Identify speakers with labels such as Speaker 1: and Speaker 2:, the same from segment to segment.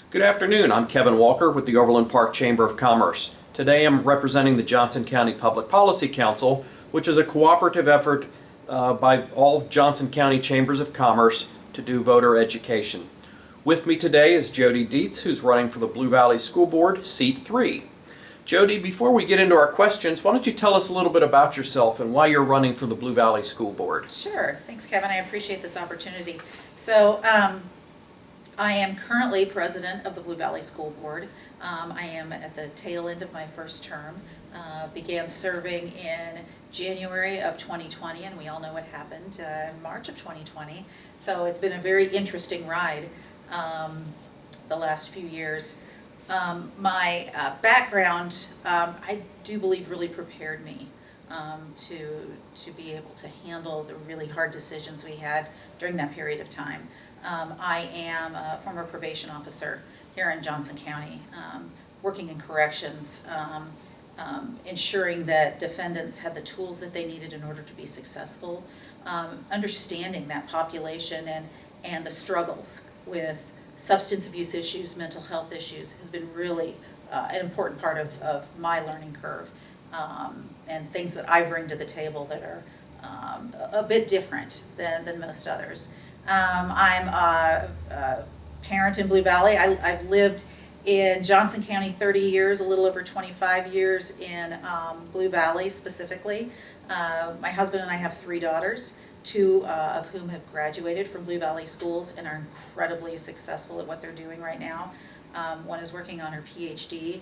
Speaker 1: Good afternoon. I'm Kevin Walker with the Overland Park Chamber of Commerce. Today I'm representing the Johnson County Public Policy Council, which is a cooperative effort by all Johnson County Chambers of Commerce to do voter education. With me today is Jodie Dietz, who's running for the Blue Valley School Board, Seat 3. Jodie, before we get into our questions, why don't you tell us a little bit about yourself and why you're running for the Blue Valley School Board?
Speaker 2: Sure. Thanks, Kevin. I appreciate this opportunity. So, I am currently president of the Blue Valley School Board. I am at the tail end of my first term. Began serving in January of 2020, and we all know what happened in March of 2020. So it's been a very interesting ride the last few years. My background, I do believe, really prepared me to be able to handle the really hard decisions we had during that period of time. I am a former probation officer here in Johnson County, working in corrections, ensuring that defendants had the tools that they needed in order to be successful, understanding that population and the struggles with substance abuse issues, mental health issues has been really an important part of my learning curve, and things that I bring to the table that are a bit different than most others. I'm a parent in Blue Valley. I've lived in Johnson County 30 years, a little over 25 years in Blue Valley specifically. My husband and I have 3 daughters, 2 of whom have graduated from Blue Valley schools and are incredibly successful at what they're doing right now. One is working on her PhD.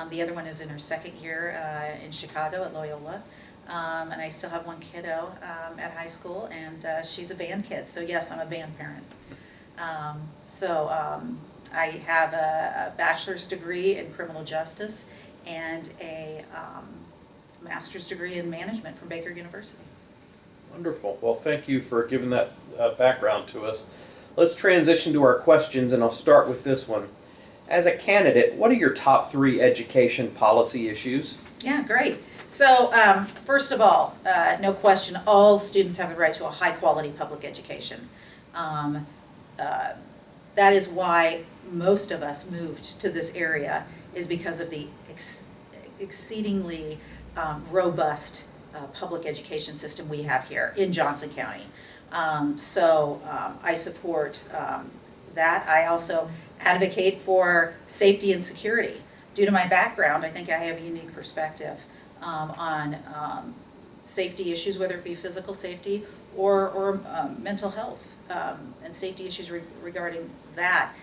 Speaker 2: The other one is in her 2nd year in Chicago at Loyola. And I still have 1 kiddo at high school, and she's a band kid, so yes, I'm a band parent. I have a bachelor's degree in criminal justice and a master's degree in management from Baker University.
Speaker 1: Wonderful. Well, thank you for giving that background to us. Let's transition to our questions, and I'll start with this one. As a candidate, what are your top 3 education policy issues?
Speaker 2: Yeah, great. So first of all, no question, all students have the right to a high-quality public education. That is why most of us moved to this area, is because of the exceedingly robust public education system we have here in Johnson County. I support that. I also advocate for safety and security. Due to my background, I think I have a unique perspective on safety issues, whether it be physical safety or mental health, and safety issues regarding that.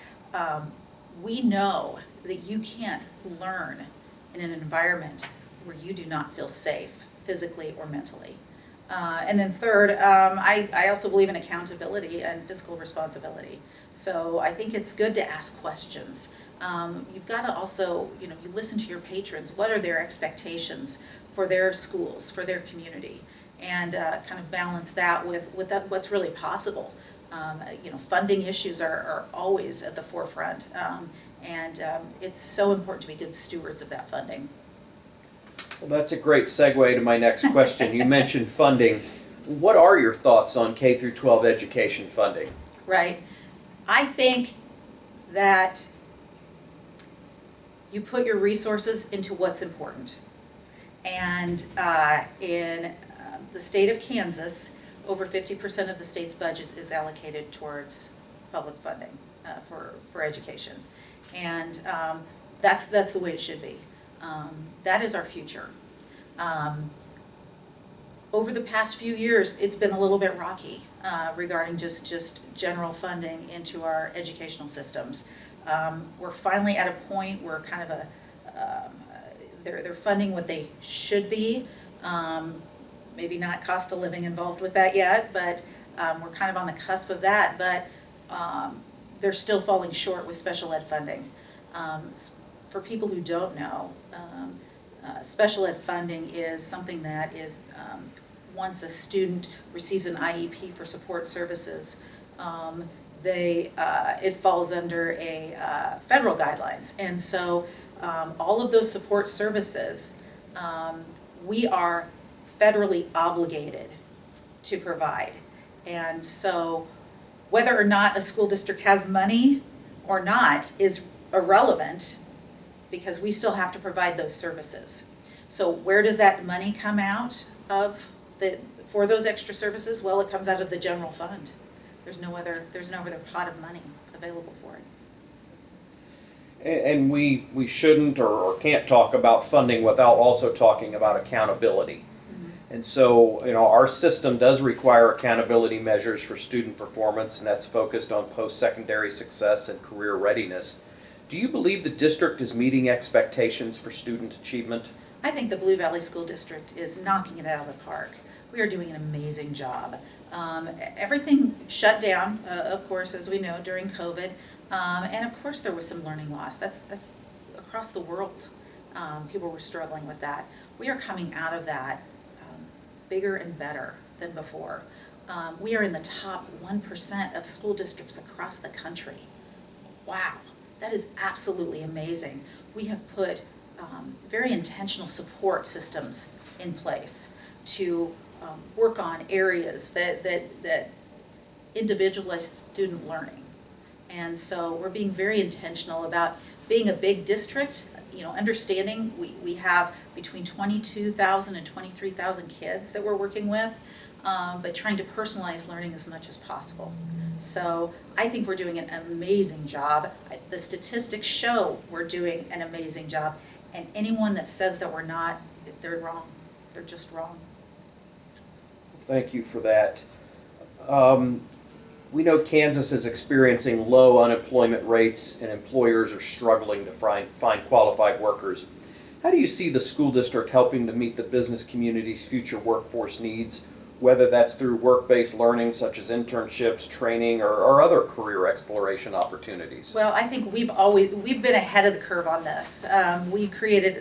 Speaker 2: We know that you can't learn in an environment where you do not feel safe, physically or mentally. And then third, I also believe in accountability and fiscal responsibility. So I think it's good to ask questions. You've got to also, you listen to your patrons. What are their expectations for their schools, for their community? And kind of balance that with what's really possible. Funding issues are always at the forefront. It's so important to be good stewards of that funding.
Speaker 1: Well, that's a great segue to my next question. You mentioned funding. What are your thoughts on K through 12 education funding?
Speaker 2: Right. I think that you put your resources into what's important. And in the state of Kansas, over 50% of the state's budget is allocated towards public funding for education. And that's the way it should be. That is our future. Over the past few years, it's been a little bit rocky regarding just general funding into our educational systems. We're finally at a point where kind of they're funding what they should be. Maybe not cost of living involved with that yet, but we're kind of on the cusp of that. But they're still falling short with special ed funding. For people who don't know, special ed funding is something that is once a student receives an IEP for support services, it falls under a federal guidelines, and so all of those support services we are federally obligated to provide. And so whether or not a school district has money or not is irrelevant because we still have to provide those services. So where does that money come out of for those extra services? Well, it comes out of the general fund. There's no other pot of money available for it.
Speaker 1: And we shouldn't or can't talk about funding without also talking about accountability. And so, our system does require accountability measures for student performance, and that's focused on post-secondary success and career readiness. Do you believe the district is meeting expectations for student achievement?
Speaker 2: I think the Blue Valley School District is knocking it out of the park. We are doing an amazing job. Everything shut down, of course, as we know, during COVID. And of course there was some learning loss. That's across the world. People were struggling with that. We are coming out of that bigger and better than before. We are in the top 1% of school districts across the country. Wow, that is absolutely amazing. We have put very intentional support systems in place to work on areas that individualize student learning. And so we're being very intentional about being a big district, understanding we have between 22,000 and 23,000 kids that we're working with, but trying to personalize learning as much as possible. So I think we're doing an amazing job. The statistics show we're doing an amazing job, and anyone that says that we're not, they're wrong. They're just wrong.
Speaker 1: Thank you for that. We know Kansas is experiencing low unemployment rates and employers are struggling to find qualified workers. How do you see the school district helping to meet the business community's future workforce needs, whether that's through work-based learning such as internships, training, or other career exploration opportunities?
Speaker 2: Well, I think we've been ahead of the curve on this. We created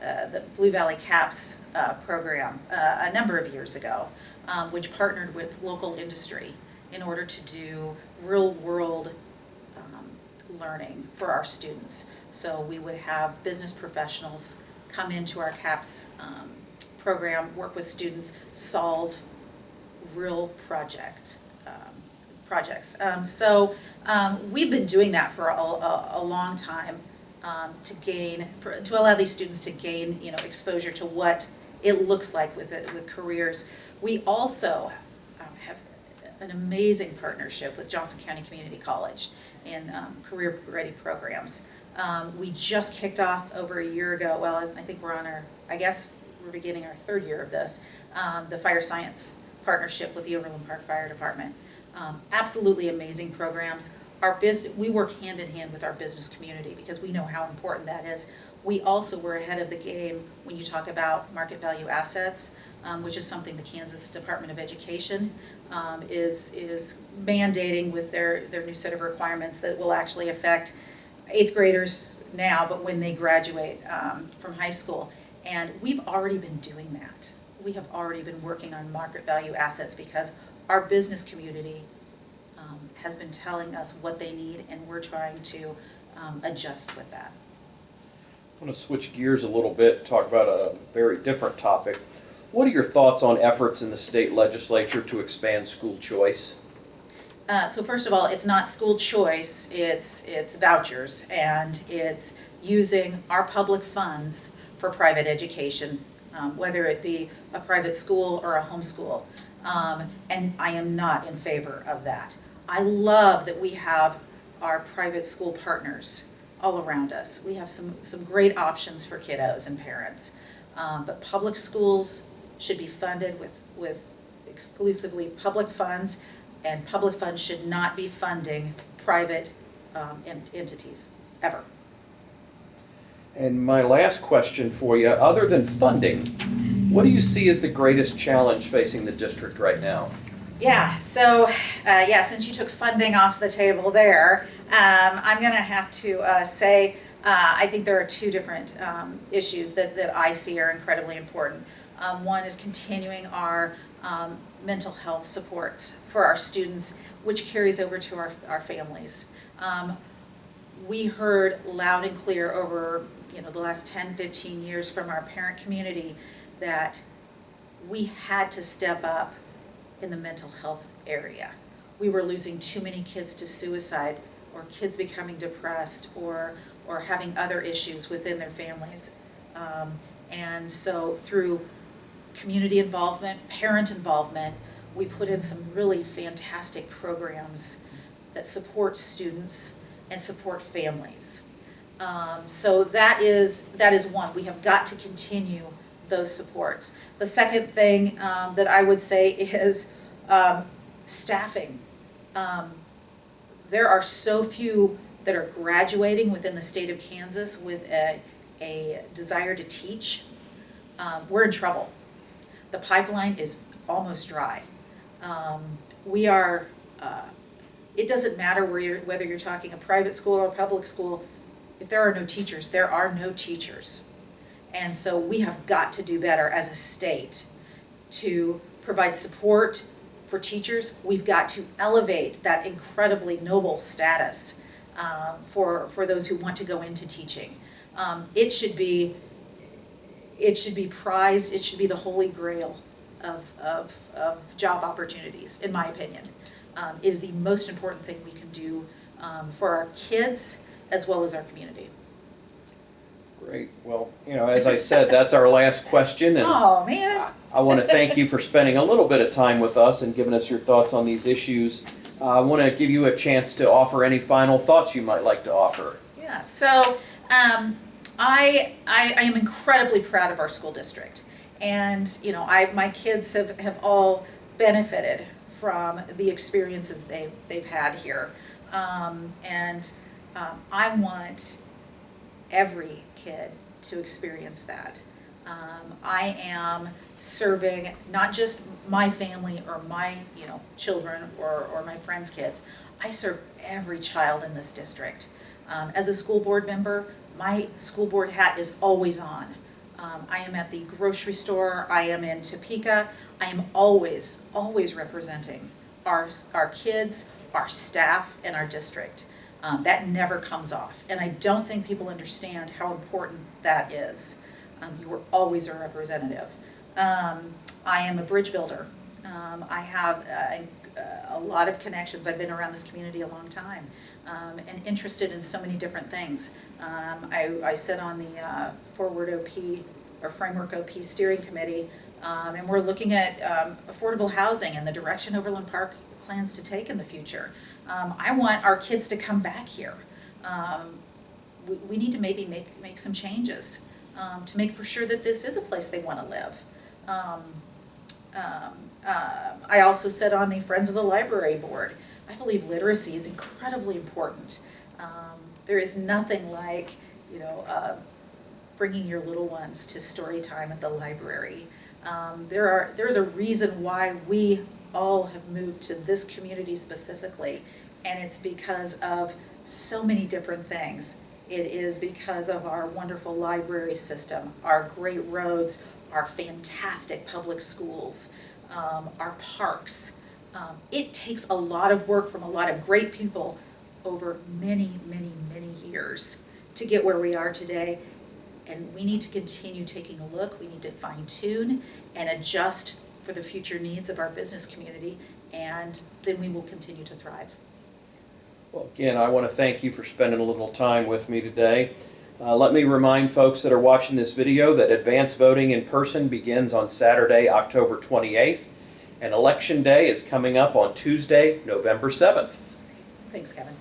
Speaker 2: the Blue Valley CAPS program a number of years ago, which partnered with local industry in order to do real-world learning for our students. So we would have business professionals come into our CAPS program, work with students, solve real projects. We've been doing that for a long time to allow these students to gain exposure to what it looks like with careers. We also have an amazing partnership with Johnson County Community College in career ready programs. We just kicked off over a year ago. Well, I think we're beginning our third year of this, the fire science partnership with the Overland Park Fire Department. Absolutely amazing programs. We work hand in hand with our business community because we know how important that is. We also were ahead of the game when you talk about market value assets, which is something the Kansas Department of Education is mandating with their new set of requirements that will actually affect 8th graders now, but when they graduate from high school. And we've already been doing that. We have already been working on market value assets because our business community has been telling us what they need, and we're trying to adjust with that.
Speaker 1: I want to switch gears a little bit, talk about a very different topic. What are your thoughts on efforts in the state legislature to expand school choice?
Speaker 2: So first of all, it's not school choice, it's vouchers, and it's using our public funds for private education, whether it be a private school or a homeschool. And I am not in favor of that. I love that we have our private school partners all around us. We have some great options for kiddos and parents. But public schools should be funded with exclusively public funds, and public funds should not be funding private entities, ever.
Speaker 1: And my last question for you, other than funding, what do you see as the greatest challenge facing the district right now?
Speaker 2: Yeah, so since you took funding off the table there, I'm going to have to say I think there are two different issues that I see are incredibly important. One is continuing our mental health supports for our students, which carries over to our families. We heard loud and clear over the last 10, 15 years from our parent community that we had to step up in the mental health area. We were losing too many kids to suicide kids becoming depressed or having other issues within their families. And so through community involvement, parent involvement, we put in some really fantastic programs that support students and support families. So that is one. We have got to continue those supports. The second thing that I would say is staffing. There are so few that are graduating within the state of Kansas with a desire to teach. We're in trouble. The pipeline is almost dry. We are, it doesn't matter whether you're talking a private school or a public school, if there are no teachers, there are no teachers. And so we have got to do better as a state to provide support for teachers. We've got to elevate that incredibly noble status for those who want to go into teaching. It should be prized. It should be the holy grail of job opportunities, in my opinion. It is the most important thing we can do for our kids as well as our community.
Speaker 1: Great. Well, as I said, that's our last question. And
Speaker 2: oh, man.
Speaker 1: I want to thank you for spending a little bit of time with us and giving us your thoughts on these issues. I want to give you a chance to offer any final thoughts you might like to offer.
Speaker 2: Yeah, so I am incredibly proud of our school district. And, my kids have all benefited from the experiences they've had here. I want every kid to experience that. I am serving not just my family or my children or my friends' kids. I serve every child in this district. As a school board member, my school board hat is always on. I am at the grocery store, I am in Topeka, I am always representing our kids, our staff, and our district. That never comes off, and I don't think people understand how important that is. You are always a representative. I am a bridge builder. I have a lot of connections. I've been around this community a long time and interested in so many different things. I sit on the Forward OP or Framework OP steering committee, and we're looking at affordable housing and the direction Overland Park plans to take in the future. I want our kids to come back here. We need to maybe make some changes to make for sure that this is a place they want to live. I also sit on the Friends of the Library board. I believe literacy is incredibly important. There is nothing like, bringing your little ones to story time at the library. There's a reason why we all have moved to this community specifically, and it's because of so many different things. It is because of our wonderful library system, our great roads, our fantastic public schools, our parks. It takes a lot of work from a lot of great people over many, many, many years to get where we are today. And we need to continue taking a look. We need to fine tune and adjust for the future needs of our business community, and then we will continue to thrive.
Speaker 1: Well, again, I want to thank you for spending a little time with me today. Let me remind folks that are watching this video that advance voting in person begins on Saturday, October 28th, and Election Day is coming up on Tuesday, November 7th.
Speaker 2: Thanks, Kevin.